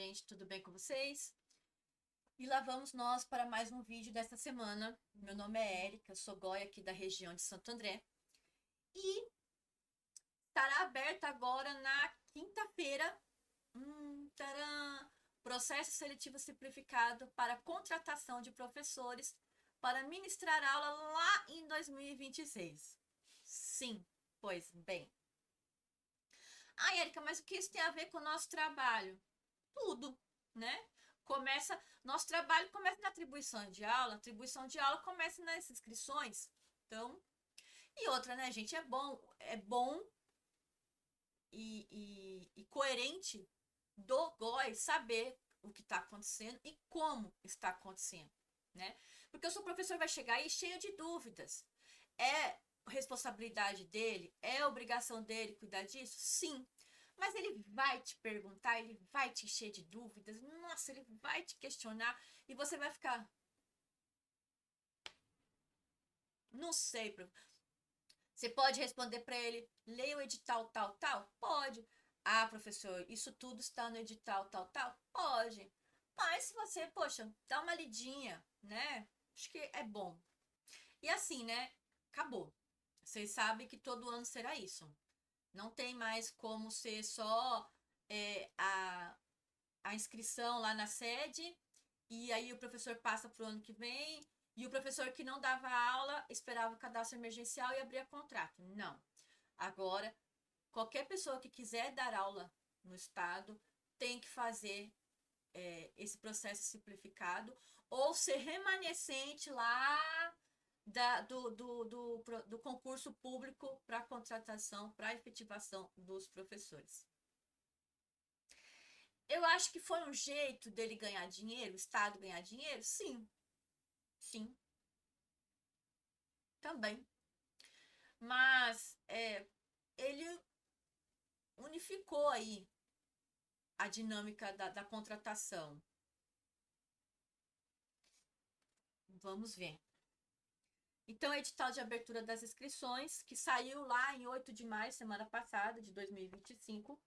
gente, tudo bem com vocês? E lá vamos nós para mais um vídeo desta semana. Meu nome é Érica, sou Goia aqui da região de Santo André. E estará aberta agora na quinta-feira, tcharam, processo seletivo simplificado para contratação de professores para ministrar aula lá em 2026. Sim, pois bem. Ah, Érica, mas o que isso tem a ver com o nosso trabalho? Tudo, né? Nosso trabalho começa na atribuição de aula, a atribuição de aula começa nas inscrições. Então, e outra, né, gente? É bom e coerente do GOI saber o que está acontecendo e como está acontecendo, né? Porque o seu professor vai chegar aí cheio de dúvidas. É responsabilidade dele? É obrigação dele cuidar disso? Sim. Mas ele vai te perguntar, ele vai te encher de dúvidas, nossa, ele vai te questionar e você vai ficar, não sei, você pode responder para ele, leia o edital tal, tal? Pode. Ah, professor, isso tudo está no edital tal, tal? Pode. Mas se você, poxa, dá uma lidinha, né? Acho que é bom. E assim, né? Acabou. Vocês sabem que todo ano será isso. Não tem mais como ser só é, a inscrição lá na sede e aí o professor passa para o ano que vem e o professor que não dava aula esperava o cadastro emergencial e abria contrato. Não. Agora, qualquer pessoa que quiser dar aula no estado tem que fazer esse processo simplificado ou ser remanescente lá do concurso público para contratação, para efetivação dos professores. Eu acho que foi um jeito dele ganhar dinheiro, o Estado ganhar dinheiro? Sim, sim, também. Mas ele unificou aí a dinâmica da contratação. Vamos ver. Então, edital de abertura das inscrições, que saiu lá em 8 de maio, semana passada, de 2025.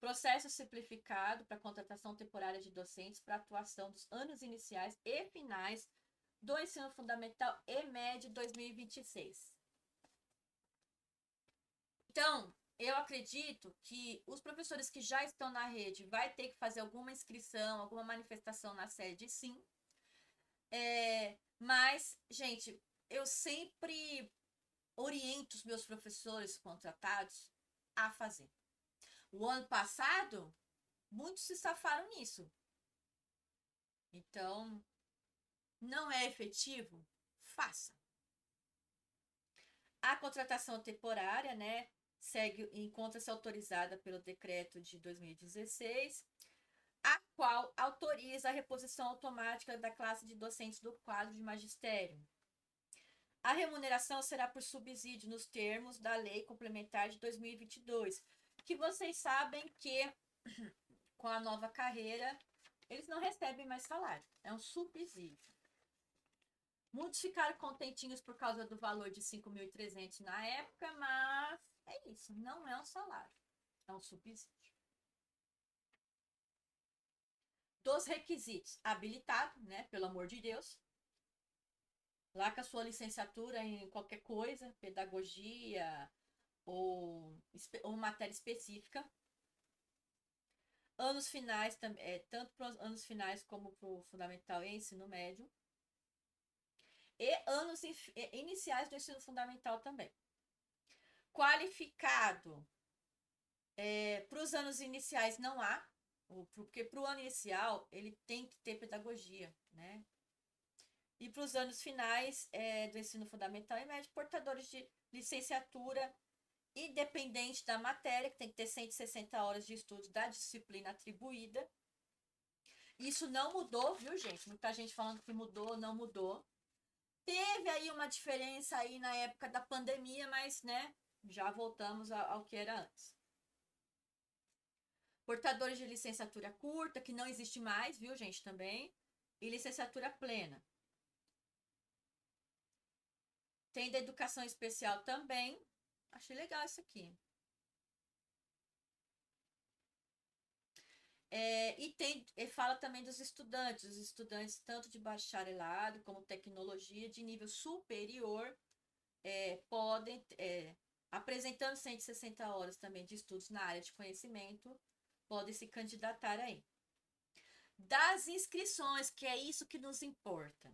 Processo simplificado para contratação temporária de docentes para atuação dos anos iniciais e finais do ensino fundamental e médio 2026. Então, eu acredito que os professores que já estão na rede vai ter que fazer alguma inscrição, alguma manifestação na sede, sim. Mas, gente, eu sempre oriento os meus professores contratados a fazer. O ano passado, muitos se safaram nisso. Então, não é efetivo? Faça. A contratação temporária, né, encontra-se autorizada pelo decreto de 2016, a qual autoriza a reposição automática da classe de docentes do quadro de magistério. A remuneração será por subsídio nos termos da Lei Complementar de 2022, que vocês sabem que com a nova carreira eles não recebem mais salário, é um subsídio. Muitos ficaram contentinhos por causa do valor de 5.300 na época, mas é isso, não é um salário, é um subsídio. Dos requisitos, habilitado, né, pelo amor de Deus, lá com a sua licenciatura em qualquer coisa, pedagogia ou matéria específica. Anos finais, tanto para os anos finais como para o fundamental e ensino médio. E anos iniciais do ensino fundamental também. Qualificado. Para os anos iniciais não há, porque para o ano inicial ele tem que ter pedagogia, né? E para os anos finais do ensino fundamental e médio, portadores de licenciatura independente da matéria, que tem que ter 160 horas de estudo da disciplina atribuída. Isso não mudou, viu, gente? Muita gente falando que mudou, não mudou. Teve aí uma diferença aí na época da pandemia, mas, né, já voltamos ao que era antes. Portadores de licenciatura curta, que não existe mais, viu, gente, também. E licenciatura plena. Tem da educação especial também. Achei legal isso aqui. E fala também dos estudantes. Os estudantes, tanto de bacharelado como tecnologia, de nível superior, podem, apresentando 160 horas também de estudos na área de conhecimento, podem se candidatar aí. Das inscrições, que é isso que nos importa.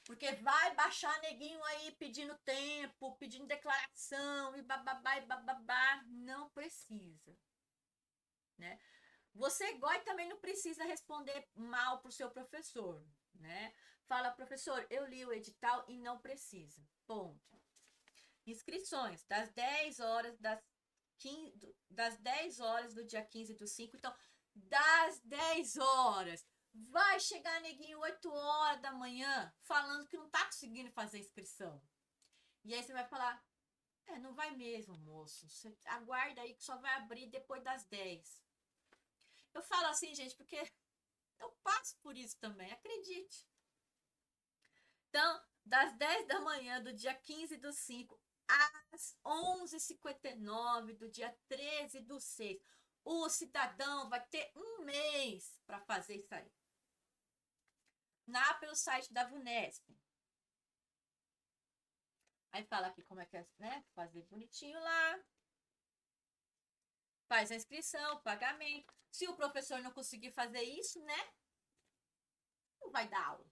Porque vai baixar neguinho aí pedindo tempo, pedindo declaração e bababá e bababá. Não precisa. Né? Você, Goi, também não precisa responder mal para o seu professor. Né? Fala, professor, eu li o edital e não precisa. Ponto. Inscrições das 10 horas, das 10 horas do dia 15/5. Então, das 10 horas. Vai chegar neguinho 8 horas da manhã falando que não tá conseguindo fazer inscrição. E aí você vai falar, não vai mesmo, moço. Você aguarda aí que só vai abrir depois das 10. Eu falo assim, gente, porque eu passo por isso também, acredite. Então, das 10 da manhã do dia 15/5 às 11h59 do dia 13/6, o cidadão vai ter um mês para fazer isso aí. Pelo site da VUNESP. Aí fala aqui como é que é, né? Fazer bonitinho lá. Faz a inscrição, pagamento. Se o professor não conseguir fazer isso, né? Não vai dar aula.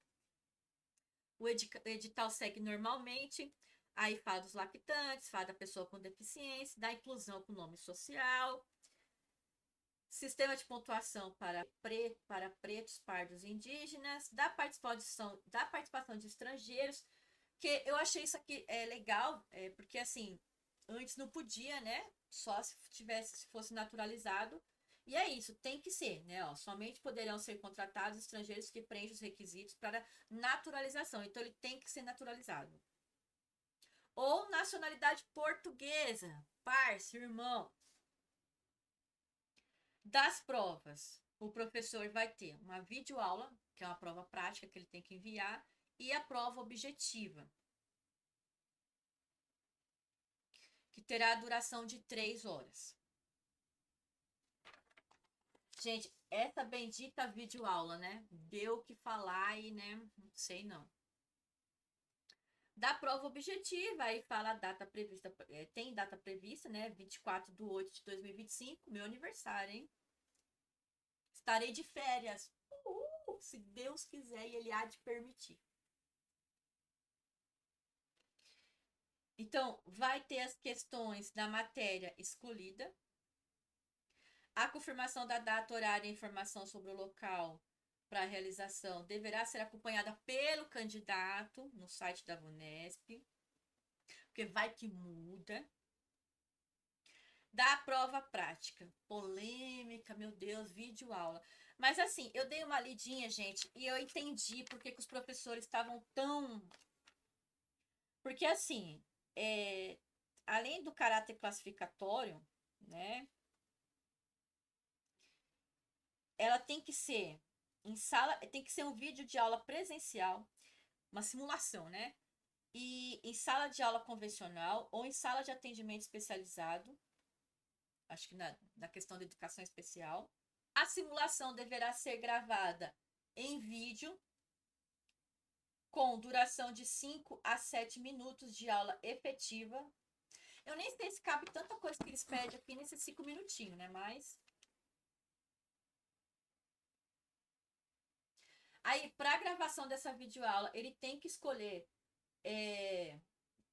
O edital segue normalmente. Aí fala dos lactantes, fala da pessoa com deficiência, da inclusão com nome social. Sistema de pontuação para pretos, pardos e indígenas, da participação de estrangeiros, que eu achei isso aqui legal, porque assim, antes não podia, né? Só se fosse naturalizado. E é isso, tem que ser, né? Ó, somente poderão ser contratados estrangeiros que preenchem os requisitos para naturalização. Então ele tem que ser naturalizado. Ou nacionalidade portuguesa, parceiro, irmão. Das provas, o professor vai ter uma videoaula, que é uma prova prática que ele tem que enviar, e a prova objetiva, que terá a duração de 3 horas. Gente, essa bendita videoaula, né? Deu o que falar e, né? Não sei não. Da prova objetiva, aí fala a data prevista, tem data prevista, né? 24/8/2025, meu aniversário, hein? Estarei de férias. Se Deus quiser e Ele há de permitir. Então, vai ter as questões da matéria escolhida, a confirmação da data, horário e informação sobre o local para a realização deverá ser acompanhada pelo candidato no site da VUNESP, porque vai que muda. Da prova prática, polêmica, meu Deus, vídeo aula. Mas assim, eu dei uma lidinha, gente, e eu entendi porque que os professores estavam tão. Porque assim, além do caráter classificatório, né? Ela tem que ser em sala, tem que ser um vídeo de aula presencial, uma simulação, né? E em sala de aula convencional ou em sala de atendimento especializado, acho que na questão da educação especial. A simulação deverá ser gravada em vídeo, com duração de 5 a 7 minutos de aula efetiva. Eu nem sei se cabe tanta coisa que eles pedem aqui nesses 5 minutinhos, né? Mas. Aí, para a gravação dessa videoaula, ele tem que escolher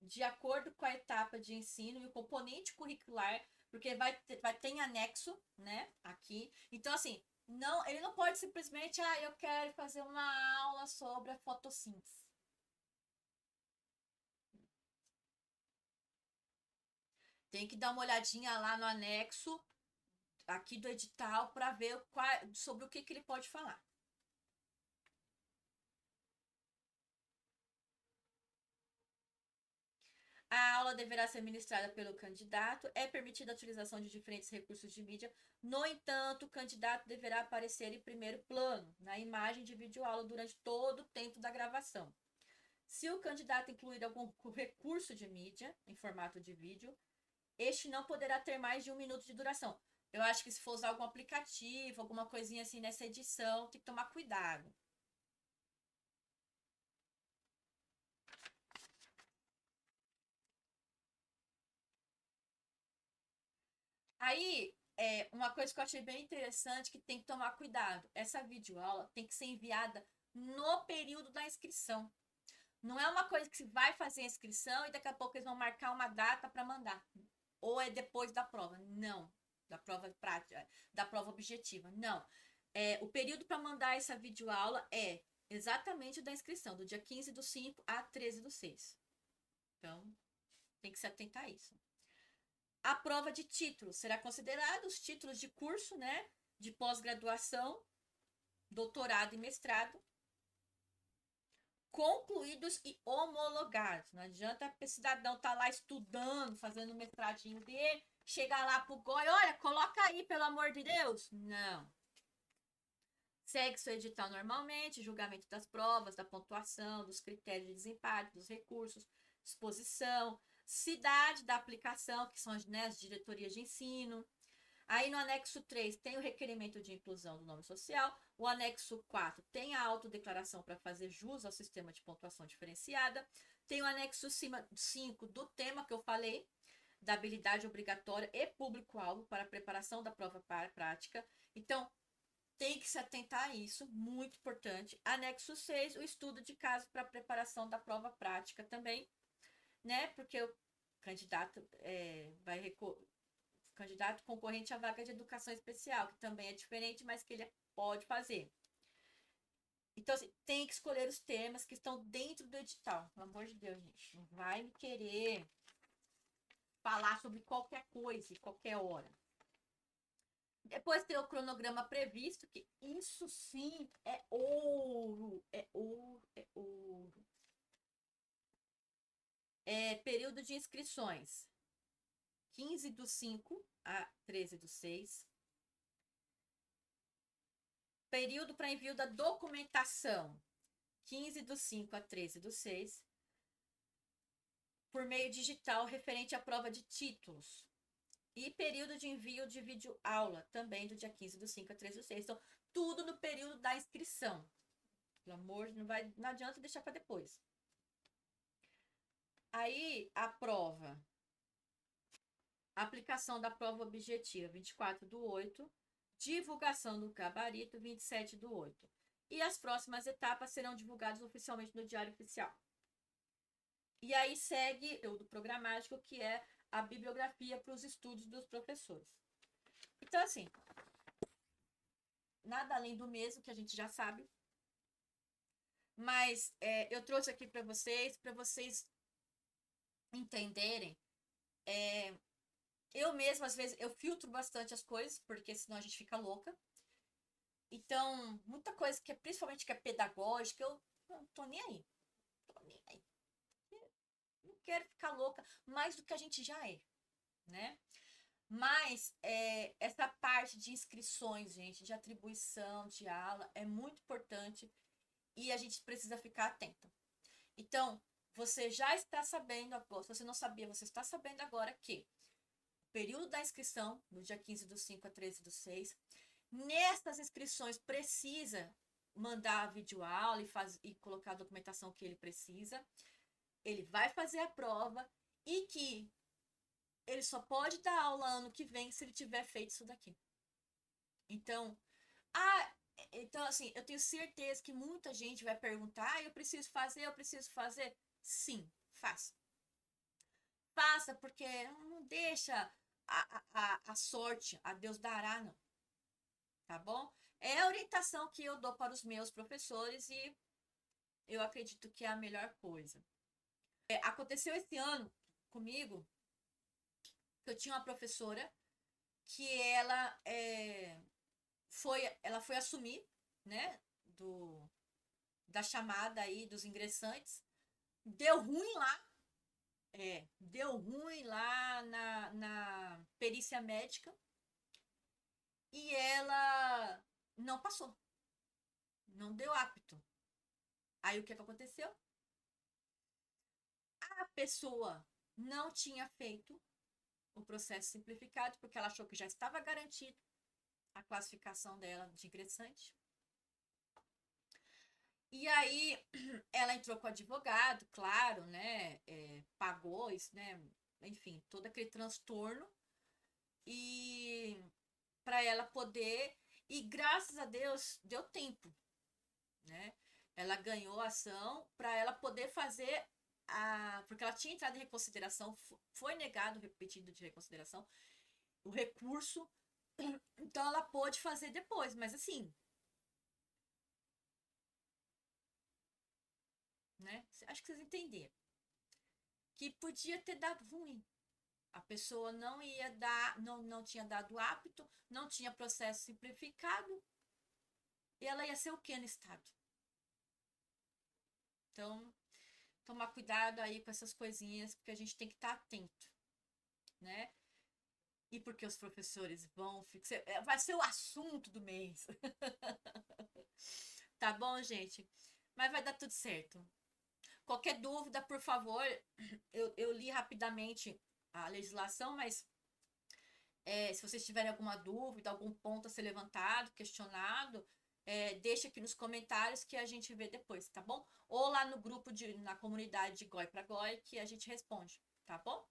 de acordo com a etapa de ensino e o componente curricular, porque vai ter em anexo, né? Aqui. Então, assim, não, ele não pode simplesmente, eu quero fazer uma aula sobre a fotossíntese. Tem que dar uma olhadinha lá no anexo aqui do edital para ver sobre o que ele pode falar. A aula deverá ser ministrada pelo candidato. É permitida a utilização de diferentes recursos de mídia. No entanto, o candidato deverá aparecer em primeiro plano, na imagem de videoaula, durante todo o tempo da gravação. Se o candidato incluir algum recurso de mídia em formato de vídeo, este não poderá ter mais de 1 minuto de duração. Eu acho que se for usar algum aplicativo, alguma coisinha assim nessa edição, tem que tomar cuidado. Aí, uma coisa que eu achei bem interessante que tem que tomar cuidado. Essa videoaula tem que ser enviada no período da inscrição. Não é uma coisa que se vai fazer a inscrição e daqui a pouco eles vão marcar uma data para mandar. Ou é depois da prova. Não. Da prova prática, da prova objetiva. Não. O período para mandar essa videoaula é exatamente o da inscrição, do dia 15 do 5 a 13 do 6. Então, tem que se atentar a isso. A prova de títulos será considerada os títulos de curso, né? De pós-graduação, doutorado e mestrado, concluídos e homologados. Não adianta o cidadão estar lá estudando, fazendo o mestradinho dele, chegar lá pro GOI, olha, coloca aí, pelo amor de Deus. Não. Segue seu edital normalmente, julgamento das provas, da pontuação, dos critérios de desempate, dos recursos, exposição, cidade da aplicação, que são né, as diretorias de ensino. Aí no anexo 3 tem o requerimento de inclusão do nome social. O anexo 4 tem a autodeclaração para fazer jus ao sistema de pontuação diferenciada. Tem o anexo 5 do tema que eu falei, da habilidade obrigatória e público-alvo para a preparação da prova prática. Então, tem que se atentar a isso, muito importante. Anexo 6, o estudo de caso para a preparação da prova prática também, né? Porque o candidato candidato concorrente à vaga de educação especial, que também é diferente, mas que ele pode fazer. Então, assim, tem que escolher os temas que estão dentro do edital. Pelo amor de Deus, gente. Não vai me querer falar sobre qualquer coisa, qualquer hora. Depois tem o cronograma previsto, que isso sim é ouro. É ouro, é ouro. Período de inscrições. 15 do 5 a 13 do 6. Período para envio da documentação, 15 do 5 a 13 do 6. Por meio digital, referente à prova de títulos. E período de envio de vídeo aula, também do dia 15 do 5 a 13 do 6. Então, tudo no período da inscrição. Pelo amor, não adianta deixar para depois. Aí, a prova. Aplicação da prova objetiva, 24 do 8. Divulgação do gabarito, 27 do 8. E as próximas etapas serão divulgadas oficialmente no Diário Oficial. E aí segue o do programático, que é a bibliografia para os estudos dos professores. Então, assim, nada além do mesmo que a gente já sabe. Mas eu trouxe aqui para vocês entenderem. Eu mesma, às vezes, eu filtro bastante as coisas, porque senão a gente fica louca. Então, muita coisa que é, principalmente que é pedagógica, eu não tô nem aí. Tô nem aí. Não quero ficar louca mais do que a gente já é, né? Mas essa parte de inscrições, gente, de atribuição de aula é muito importante e a gente precisa ficar atenta. Então, você já está sabendo agora, se você não sabia, você está sabendo agora que o período da inscrição, no dia 15 do 5 a 13 do 6, nessas inscrições precisa mandar a videoaula e colocar a documentação que ele precisa. Ele vai fazer a prova e que ele só pode dar aula ano que vem se ele tiver feito isso daqui. Então, assim, eu tenho certeza que muita gente vai perguntar, eu preciso fazer, eu preciso fazer. Sim, faça. Faça, porque não deixa a sorte, a Deus dará, não. Tá bom? É a orientação que eu dou para os meus professores e eu acredito que é a melhor coisa. Aconteceu esse ano comigo que eu tinha uma professora que ela foi assumir, né, da chamada aí dos ingressantes, deu ruim lá, deu ruim lá na perícia médica e ela não passou, não deu apto. Aí o que aconteceu? A pessoa não tinha feito o processo simplificado, porque ela achou que já estava garantido a classificação dela de ingressante. E aí ela entrou com o advogado, claro, né? Pagou isso, né? Enfim, todo aquele transtorno. E para ela poder. E graças a Deus deu tempo, né? Ela ganhou a ação para ela poder fazer porque ela tinha entrado em reconsideração, foi negado o pedido de reconsideração, o recurso, então ela pôde fazer depois, mas assim, né? Acho que vocês entenderam. Que podia ter dado ruim. A pessoa não ia dar, não tinha dado apto, não tinha processo simplificado, e ela ia ser o quê no Estado? Então, tomar cuidado aí com essas coisinhas, porque a gente tem que estar atento, né? E porque os professores vão fixar, vai ser o assunto do mês. Tá bom, gente? Mas vai dar tudo certo. Qualquer dúvida, por favor, eu li rapidamente a legislação, mas se vocês tiverem alguma dúvida, algum ponto a ser levantado, questionado, deixa aqui nos comentários que a gente vê depois, tá bom? Ou lá no grupo, na comunidade de Goi para Goi, que a gente responde, tá bom?